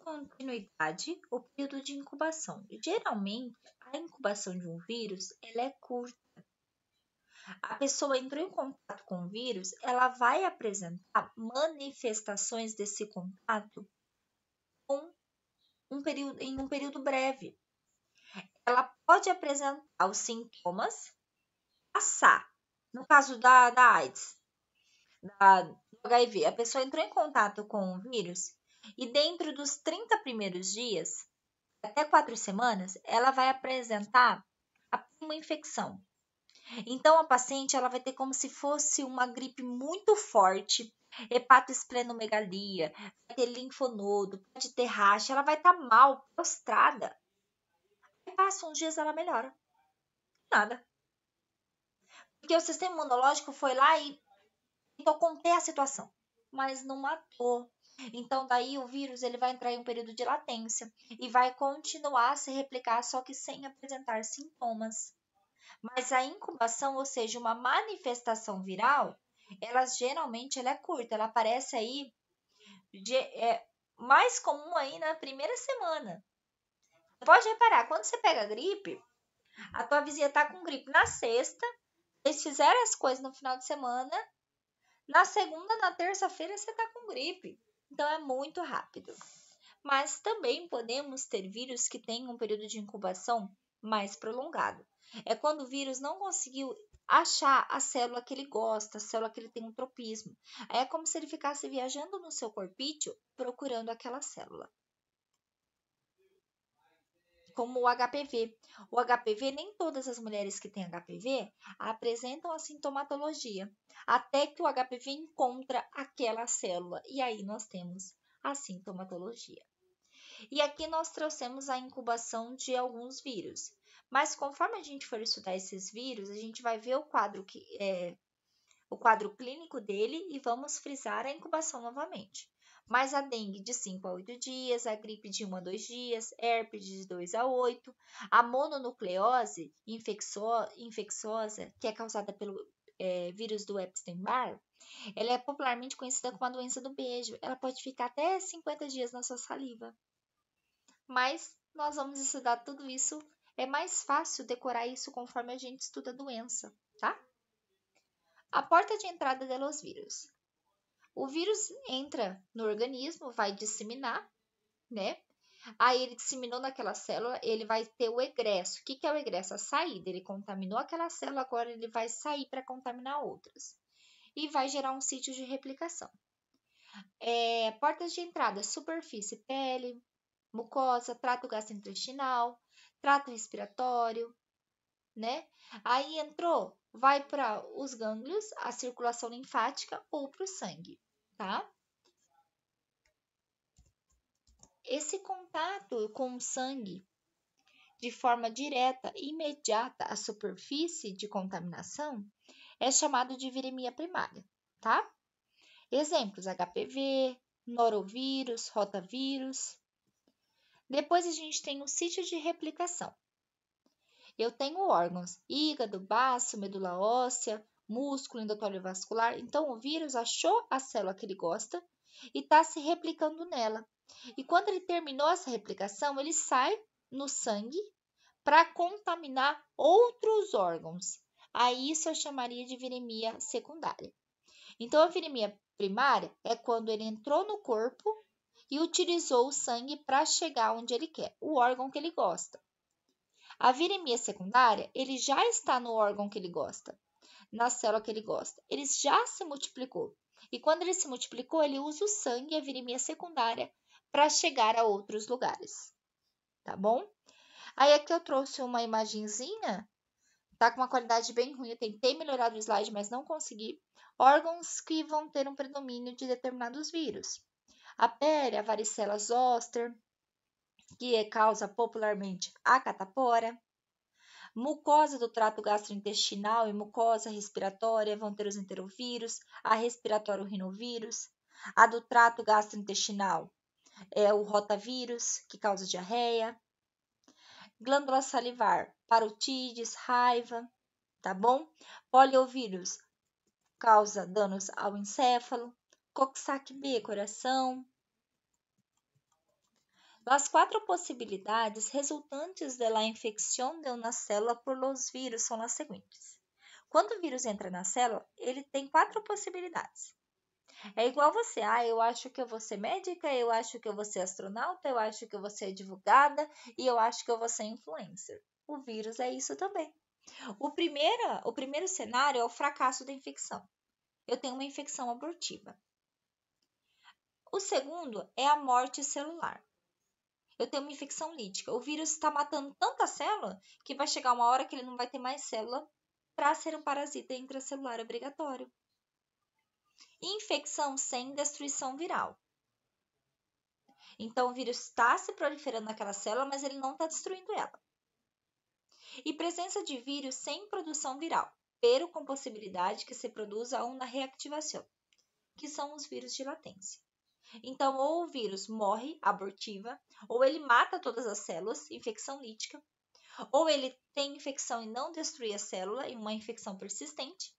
continuidade, o período de incubação. Geralmente, a incubação de um vírus, ela é curta. A pessoa entrou em contato com o vírus, ela vai apresentar manifestações desse contato com em um período breve. Ela pode apresentar os sintomas, passar. No caso da AIDS, do HIV, a pessoa entrou em contato com o vírus e dentro dos 30 primeiros dias, até 4 semanas, ela vai apresentar uma infecção. Então, a paciente ela vai ter como se fosse uma gripe muito forte, hepatosplenomegalia, vai ter linfonodo, pode ter racha, ela vai estar mal, prostrada. Aí passa uns dias ela melhora. Nada. Porque o sistema imunológico foi lá e tentou conter a situação, mas não matou. Então, daí o vírus ele vai entrar em um período de latência e vai continuar a se replicar, só que sem apresentar sintomas. Mas a incubação, ou seja, uma manifestação viral, ela é curta, ela aparece aí mais comum aí na primeira semana. Pode reparar, quando você pega gripe, a tua vizinha tá com gripe na sexta, eles fizeram as coisas no final de semana, na segunda, na terça-feira você tá com gripe. Então é muito rápido. Mas também podemos ter vírus que têm um período de incubação mais prolongado. É quando o vírus não conseguiu achar a célula que ele gosta, a célula que ele tem um tropismo. Aí é como se ele ficasse viajando no seu corpício procurando aquela célula. Como o HPV. O HPV, nem todas as mulheres que têm HPV apresentam a sintomatologia, até que o HPV encontra aquela célula. E aí nós temos a sintomatologia. E aqui nós trouxemos a incubação de alguns vírus. Mas conforme a gente for estudar esses vírus, a gente vai ver o quadro clínico dele e vamos frisar a incubação novamente. Mas a dengue de 5 a 8 dias, a gripe de 1 a 2 dias, herpes de 2 a 8, a mononucleose infecciosa, que é causada pelo vírus do Epstein-Barr, ela é popularmente conhecida como a doença do beijo. Ela pode ficar até 50 dias na sua saliva. Mas nós vamos estudar tudo isso. É mais fácil decorar isso conforme a gente estuda a doença, tá? A porta de entrada dos vírus. O vírus entra no organismo, vai disseminar, né? Aí ele disseminou naquela célula, ele vai ter o egresso. O que é o egresso? A saída. Ele contaminou aquela célula, agora ele vai sair para contaminar outras. E vai gerar um sítio de replicação. Portas de entrada, superfície, pele, mucosa, trato gastrointestinal, trato respiratório, né? Aí entrou, vai para os gânglios, a circulação linfática ou para o sangue, tá? Esse contato com o sangue de forma direta e imediata à superfície de contaminação é chamado de viremia primária, tá? Exemplos: HPV, norovírus, rotavírus. Depois a gente tem o sítio de replicação. Eu tenho órgãos: hígado, baço, medula óssea, músculo, endotélion vascular. Então, o vírus achou a célula que ele gosta e está se replicando nela. E quando ele terminou essa replicação, ele sai no sangue para contaminar outros órgãos. Aí isso eu chamaria de viremia secundária. Então, a viremia primária é quando ele entrou no corpo e utilizou o sangue para chegar onde ele quer, o órgão que ele gosta. A viremia secundária, ele já está no órgão que ele gosta, na célula que ele gosta. Ele já se multiplicou. E quando ele se multiplicou, ele usa o sangue, a viremia secundária, para chegar a outros lugares. Tá bom? Aí aqui eu trouxe uma imagenzinha, tá com uma qualidade bem ruim. Eu tentei melhorar o slide, mas não consegui. Órgãos que vão ter um predomínio de determinados vírus. A pele, a varicela zoster, que causa popularmente a catapora. Mucosa do trato gastrointestinal e mucosa respiratória vão ter os enterovírus, a respiratório rinovírus. A do trato gastrointestinal é o rotavírus, que causa diarreia. Glândula salivar, parotides, raiva, tá bom? Poliovírus causa danos ao encéfalo. Coxsackie B, coração. Las 4 possibilidades resultantes de la infección de una célula por los virus são as seguintes. Quando o vírus entra na célula, ele tem 4 possibilidades. É igual você, eu acho que eu vou ser médica, eu acho que eu vou ser astronauta, eu acho que eu vou ser advogada e eu acho que eu vou ser influencer. O vírus é isso também. O primeiro cenário é o fracasso da infecção. Eu tenho uma infecção abortiva. O segundo é a morte celular. Eu tenho uma infecção lítica. O vírus está matando tanta célula que vai chegar uma hora que ele não vai ter mais célula para ser um parasita intracelular obrigatório. Infecção sem destruição viral. Então, o vírus está se proliferando naquela célula, mas ele não está destruindo ela. E presença de vírus sem produção viral, pero com possibilidade que se produza uma reactivação, que são os vírus de latência. Então, ou o vírus morre, abortiva, ou ele mata todas as células, infecção lítica, ou ele tem infecção e não destrói a célula, em uma infecção persistente,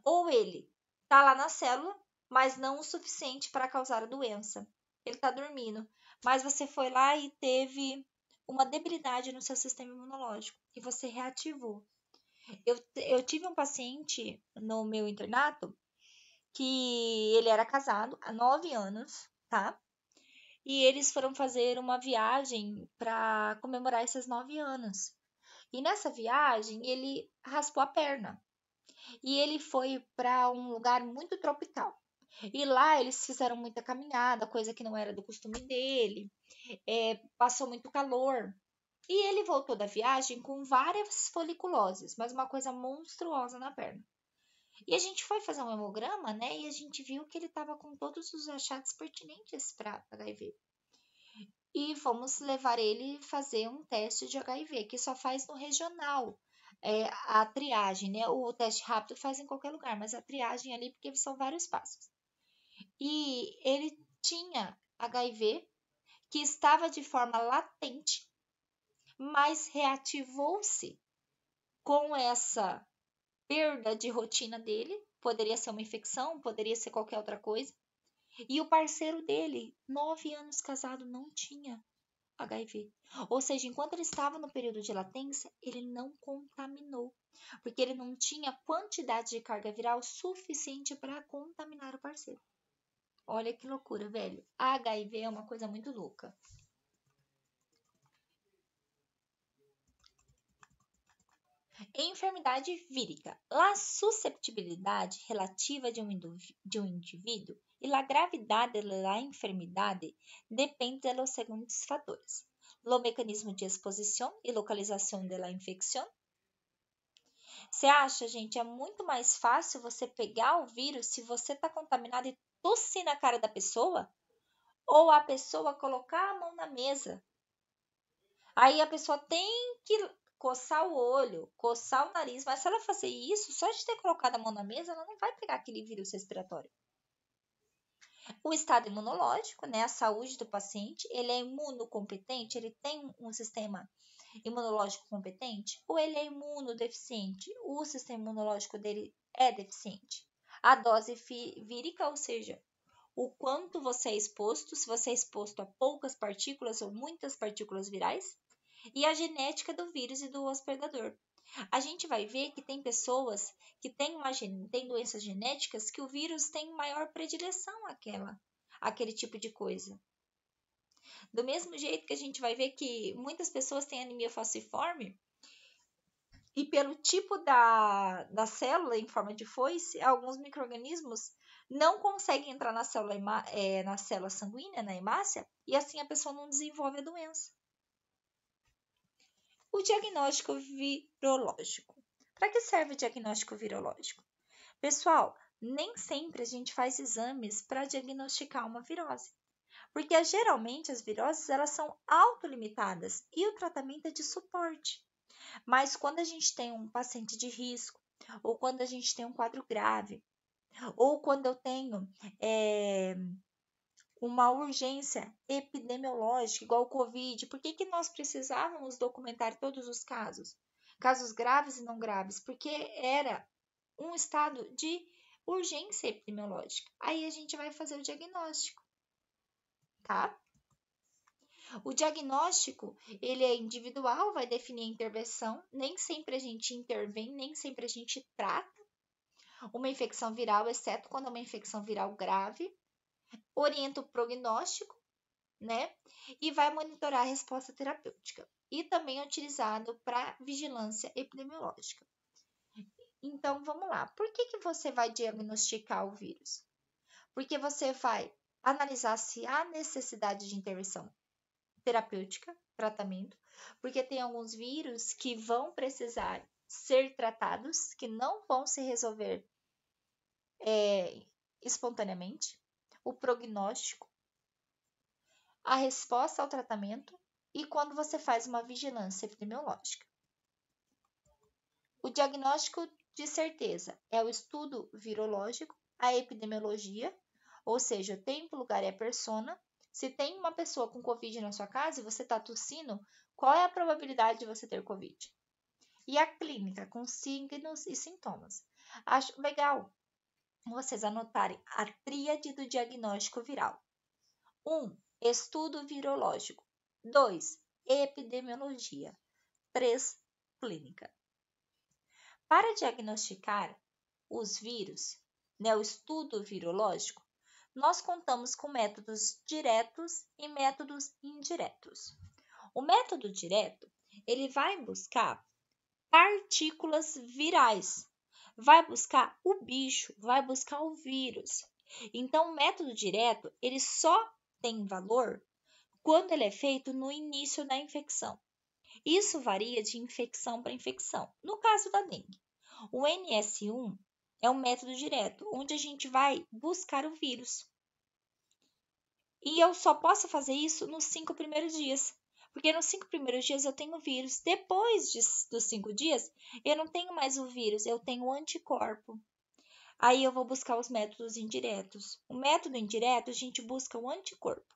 ou ele está lá na célula, mas não o suficiente para causar a doença. Ele está dormindo, mas você foi lá e teve uma debilidade no seu sistema imunológico e você reativou. Eu tive um paciente no meu internato que ele era casado há 9 anos, tá? E eles foram fazer uma viagem para comemorar esses 9 anos. E nessa viagem ele raspou a perna. E ele foi para um lugar muito tropical. E lá eles fizeram muita caminhada, coisa que não era do costume dele. Passou muito calor. E ele voltou da viagem com várias foliculoses, mas uma coisa monstruosa na perna. E a gente foi fazer um hemograma, né? E a gente viu que ele estava com todos os achados pertinentes para HIV. E fomos levar ele fazer um teste de HIV, que só faz no regional. A triagem, né? O teste rápido faz em qualquer lugar, mas a triagem ali, porque são vários passos. E ele tinha HIV, que estava de forma latente, mas reativou-se com essa perda de rotina dele. Poderia ser uma infecção, poderia ser qualquer outra coisa. E o parceiro dele, 9 anos casado, não tinha HIV. Ou seja, enquanto ele estava no período de latência, ele não contaminou, porque ele não tinha quantidade de carga viral suficiente para contaminar o parceiro. Olha que loucura, velho. HIV é uma coisa muito louca. Enfermidade vírica. A susceptibilidade relativa de um indivíduo e a gravidade da enfermidade depende dos seguintes fatores: o mecanismo de exposição e localização da infecção. Você acha, gente, é muito mais fácil você pegar o vírus se você está contaminado e tossir na cara da pessoa? Ou a pessoa colocar a mão na mesa? Aí a pessoa tem que coçar o olho, coçar o nariz, mas se ela fazer isso, só de ter colocado a mão na mesa, ela não vai pegar aquele vírus respiratório. O estado imunológico, né, a saúde do paciente, ele é imunocompetente, ele tem um sistema imunológico competente, ou ele é imunodeficiente, o sistema imunológico dele é deficiente. A dose vírica, ou seja, o quanto você é exposto, se você é exposto a poucas partículas ou muitas partículas virais, e a genética do vírus e do hospedador. A gente vai ver que tem pessoas que têm doenças genéticas que o vírus tem maior predileção àquele tipo de coisa. Do mesmo jeito que a gente vai ver que muitas pessoas têm anemia falciforme, e pelo tipo da célula em forma de foice, alguns micro-organismos não conseguem entrar na célula sanguínea, na hemácia, e assim a pessoa não desenvolve a doença. O diagnóstico virológico. Para que serve o diagnóstico virológico? Pessoal, nem sempre a gente faz exames para diagnosticar uma virose, porque geralmente as viroses elas são autolimitadas e o tratamento é de suporte. Mas quando a gente tem um paciente de risco, ou quando a gente tem um quadro grave, ou quando eu tenho uma urgência epidemiológica, igual o Covid, por que nós precisávamos documentar todos os casos? Casos graves e não graves, porque era um estado de urgência epidemiológica. Aí a gente vai fazer o diagnóstico, tá? O diagnóstico, ele é individual, vai definir a intervenção, nem sempre a gente intervém, nem sempre a gente trata uma infecção viral, exceto quando é uma infecção viral grave, orienta o prognóstico, né? E vai monitorar a resposta terapêutica. E também é utilizado para vigilância epidemiológica. Então, vamos lá. Por que você vai diagnosticar o vírus? Porque você vai analisar se há necessidade de intervenção terapêutica, tratamento, porque tem alguns vírus que vão precisar ser tratados, que não vão se resolver espontaneamente, o prognóstico, a resposta ao tratamento e quando você faz uma vigilância epidemiológica. O diagnóstico de certeza é o estudo virológico, a epidemiologia, ou seja, o tempo, lugar e a persona. Se tem uma pessoa com Covid na sua casa e você está tossindo, qual é a probabilidade de você ter Covid? E a clínica, com signos e sintomas. Acho legal vocês anotarem a tríade do diagnóstico viral. 1. Estudo virológico. 2. Epidemiologia. 3. Clínica. Para diagnosticar os vírus, o estudo virológico, nós contamos com métodos diretos e métodos indiretos. O método direto, ele vai buscar partículas virais, vai buscar o bicho, vai buscar o vírus. Então, o método direto, ele só tem valor quando ele é feito no início da infecção. Isso varia de infecção para infecção. No caso da dengue, o NS1 é um método direto, onde a gente vai buscar o vírus. E eu só posso fazer isso nos 5 primeiros dias, porque nos 5 primeiros dias eu tenho o vírus. Depois dos 5 dias, eu não tenho mais o vírus, eu tenho o anticorpo. Aí eu vou buscar os métodos indiretos. O método indireto, a gente busca o anticorpo.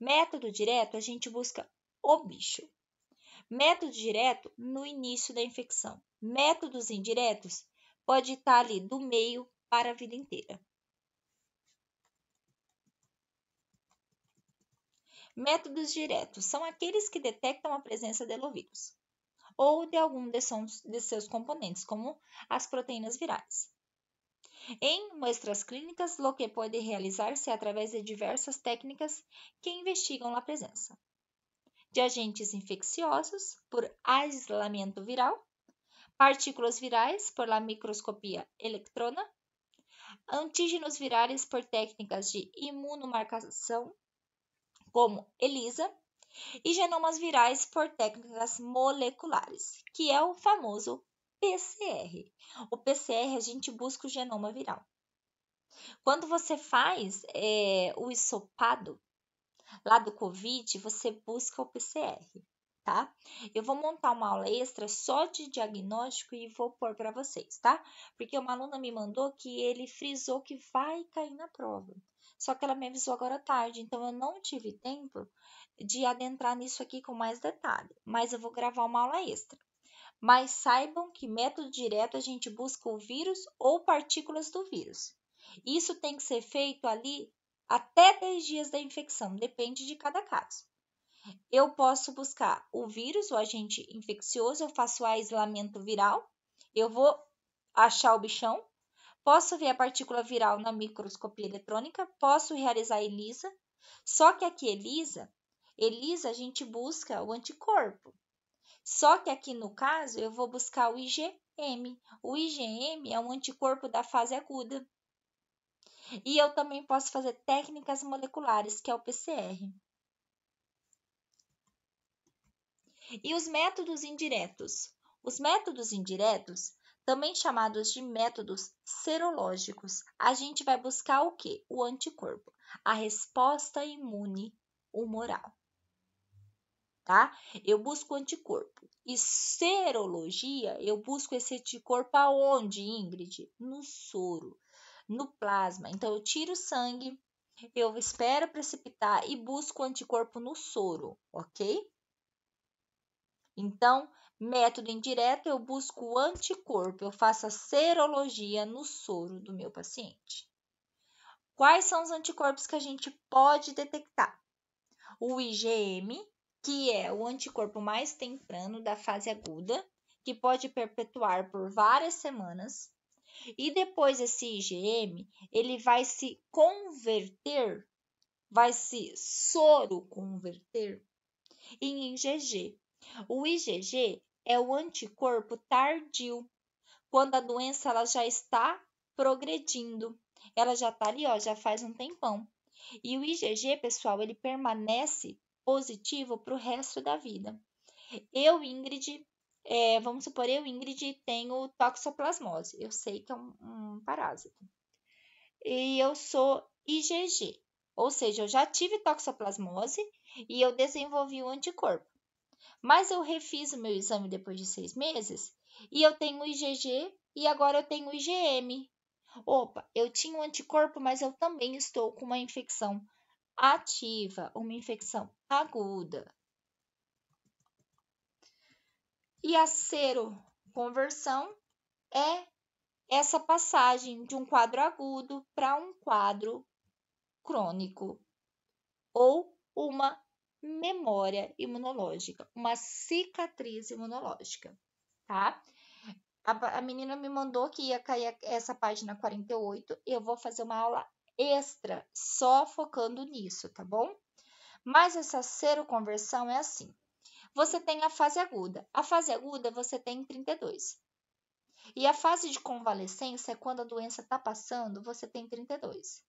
Método direto, a gente busca o bicho. Método direto, no início da infecção. Métodos indiretos, pode estar ali do meio para a vida inteira. Métodos diretos são aqueles que detectam a presença de elovírus ou de algum de seus componentes, como as proteínas virais. Em muestras clínicas, o que pode realizar-se através de diversas técnicas que investigam a presença de agentes infecciosos por aislamento viral, partículas virais por la microscopia eletrona, antígenos virais por técnicas de imunomarcação, como ELISA, e genomas virais por técnicas moleculares, que é o famoso PCR. O PCR, a gente busca o genoma viral. Quando você faz o hisopado lá do COVID, você busca o PCR, tá? Eu vou montar uma aula extra só de diagnóstico e vou pôr para vocês, tá? Porque uma aluna me mandou que ele frisou que vai cair na prova. Só que ela me avisou agora à tarde, então eu não tive tempo de adentrar nisso aqui com mais detalhe. Mas eu vou gravar uma aula extra. Mas saibam que método direto a gente busca o vírus ou partículas do vírus. Isso tem que ser feito ali até 10 dias da infecção, depende de cada caso. Eu posso buscar o vírus, o agente infeccioso, eu faço aislamento viral, eu vou achar o bichão, posso ver a partícula viral na microscopia eletrônica, posso realizar a ELISA, só que aqui ELISA a gente busca o anticorpo. Só que aqui no caso eu vou buscar o IgM. O IgM é um anticorpo da fase aguda. E eu também posso fazer técnicas moleculares, que é o PCR. E os métodos indiretos? Os métodos indiretos, também chamados de métodos serológicos, a gente vai buscar o quê? O anticorpo, a resposta imune humoral. Tá? Eu busco anticorpo. E serologia, eu busco esse anticorpo aonde, Ingrid? No soro, no plasma. Então, eu tiro o sangue, eu espero precipitar e busco o anticorpo no soro, ok? Então, método indireto, eu busco o anticorpo, eu faço a serologia no soro do meu paciente. Quais são os anticorpos que a gente pode detectar? o IgM, que é o anticorpo mais temprano da fase aguda, que pode perpetuar por várias semanas. E depois esse IgM, ele vai se converter, vai se soroconverter em IgG. O IgG é o anticorpo tardio, quando a doença ela já está progredindo. Ela já está ali, ó, já faz um tempão. E o IgG, pessoal, ele permanece positivo para o resto da vida. Eu, Ingrid, vamos supor, Ingrid, tenho toxoplasmose. Eu sei que é um parásito. E eu sou IgG, ou seja, eu já tive toxoplasmose e eu desenvolvi o anticorpo. Mas eu refiz o meu exame depois de 6 meses e eu tenho IgG e agora eu tenho IgM. Opa, eu tinha um anticorpo, mas eu também estou com uma infecção ativa, uma infecção aguda. E a seroconversão é essa passagem de um quadro agudo para um quadro crônico ou uma memória imunológica, uma cicatriz imunológica, tá? A menina me mandou que ia cair essa página 48, eu vou fazer uma aula extra só focando nisso, tá bom? Mas essa seroconversão é assim. Você tem a fase aguda. A fase aguda você tem 32. E a fase de convalescência é quando a doença está passando, você tem 32.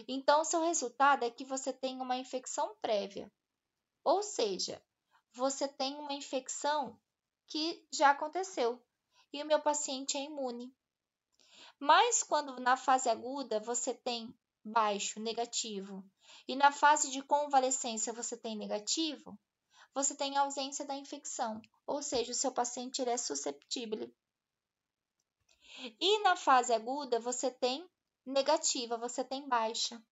Então, o seu resultado é que você tem uma infecção prévia. Ou seja, você tem uma infecção que já aconteceu e o meu paciente é imune. Mas quando na fase aguda você tem baixo, negativo, e na fase de convalescência você tem negativo, você tem ausência da infecção, ou seja, o seu paciente ele é susceptível. E na fase aguda você tem negativa, você tem baixa.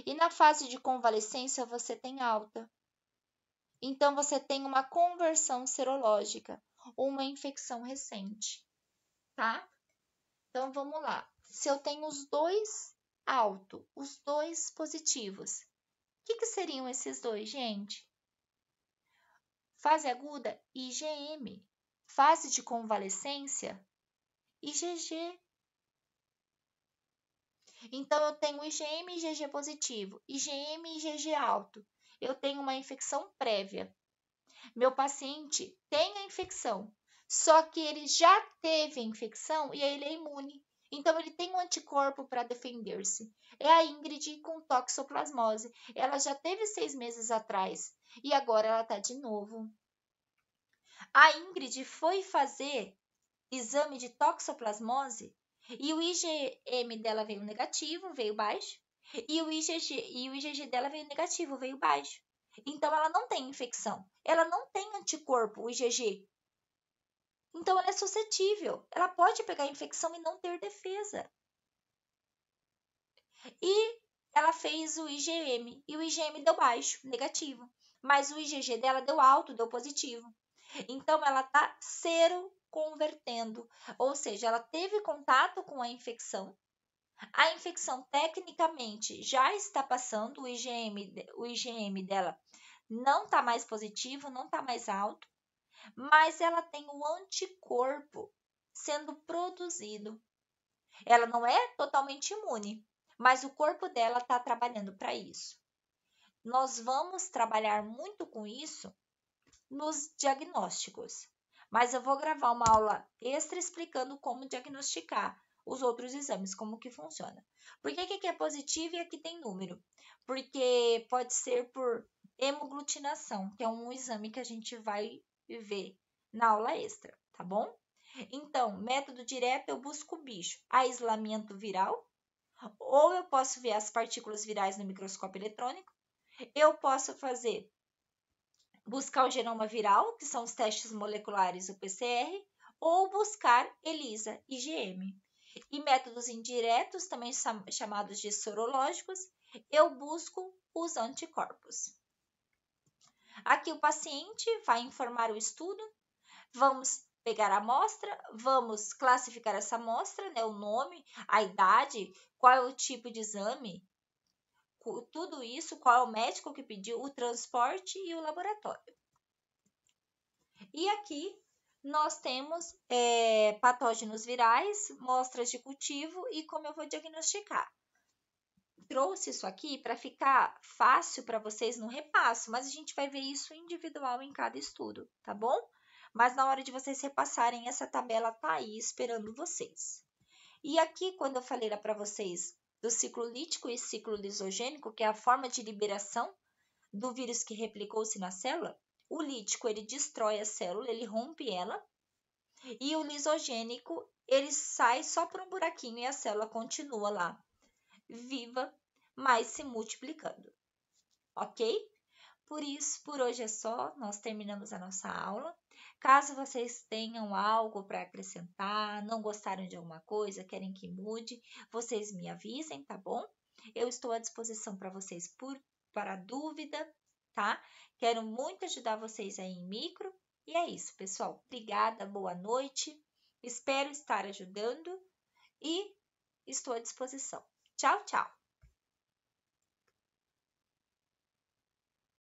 E na fase de convalescência você tem alta. Então você tem uma conversão serológica, uma infecção recente, tá? Então vamos lá. Se eu tenho os dois alto, os dois positivos, o que seriam esses dois, gente? Fase aguda, IgM. Fase de convalescência, IgG. Então, eu tenho IgM e IgG positivo, IgM e IgG alto. Eu tenho uma infecção prévia. Meu paciente tem a infecção, só que ele já teve a infecção e aí ele é imune. Então, ele tem um anticorpo para defender-se. É a Ingrid com toxoplasmose. Ela já teve 6 meses atrás e agora ela está de novo. A Ingrid foi fazer exame de toxoplasmose e o IgM dela veio negativo, veio baixo, e o IgG dela veio negativo, veio baixo. Então, ela não tem infecção, ela não tem anticorpo, o IgG. Então, ela é suscetível, ela pode pegar infecção e não ter defesa. E ela fez o IgM, e o IgM deu baixo, negativo, mas o IgG dela deu alto, deu positivo. Então, ela está seroconvertendo, ou seja, ela teve contato com a infecção. A infecção, tecnicamente, já está passando, o IgM dela não está mais positivo, não está mais alto, mas ela tem o anticorpo sendo produzido. Ela não é totalmente imune, mas o corpo dela está trabalhando para isso. Nós vamos trabalhar muito com isso nos diagnósticos, mas eu vou gravar uma aula extra explicando como diagnosticar os outros exames, como que funciona. Por que aqui é positivo e aqui tem número? Porque pode ser por hemoglutinação, que é um exame que a gente vai ver na aula extra, tá bom? Então, método direto, eu busco o bicho, aislamento viral, ou eu posso ver as partículas virais no microscópio eletrônico, eu posso buscar o genoma viral, que são os testes moleculares, o PCR, ou buscar ELISA, IgM. E métodos indiretos, também chamados de sorológicos, eu busco os anticorpos. Aqui o paciente vai informar o estudo, vamos pegar a amostra, vamos classificar essa amostra, né, o nome, a idade, qual é o tipo de exame, tudo isso, qual é o médico que pediu, o transporte e o laboratório. E aqui nós temos patógenos virais, mostras de cultivo e como eu vou diagnosticar. Trouxe isso aqui para ficar fácil para vocês no repasso, mas a gente vai ver isso individual em cada estudo, tá bom? Mas na hora de vocês repassarem, essa tabela tá aí esperando vocês. E aqui, quando eu falei para vocês do ciclo lítico e ciclo lisogênico, que é a forma de liberação do vírus que replicou-se na célula, o lítico, ele destrói a célula, ele rompe ela, e o lisogênico, ele sai só por um buraquinho e a célula continua lá, viva, mas se multiplicando, ok? Por isso, por hoje é só, nós terminamos a nossa aula. Caso vocês tenham algo para acrescentar, não gostaram de alguma coisa, querem que mude, vocês me avisem, tá bom? Eu estou à disposição para vocês para dúvida, tá? Quero muito ajudar vocês aí em micro. E é isso, pessoal. Obrigada, boa noite. Espero estar ajudando e estou à disposição. Tchau, tchau!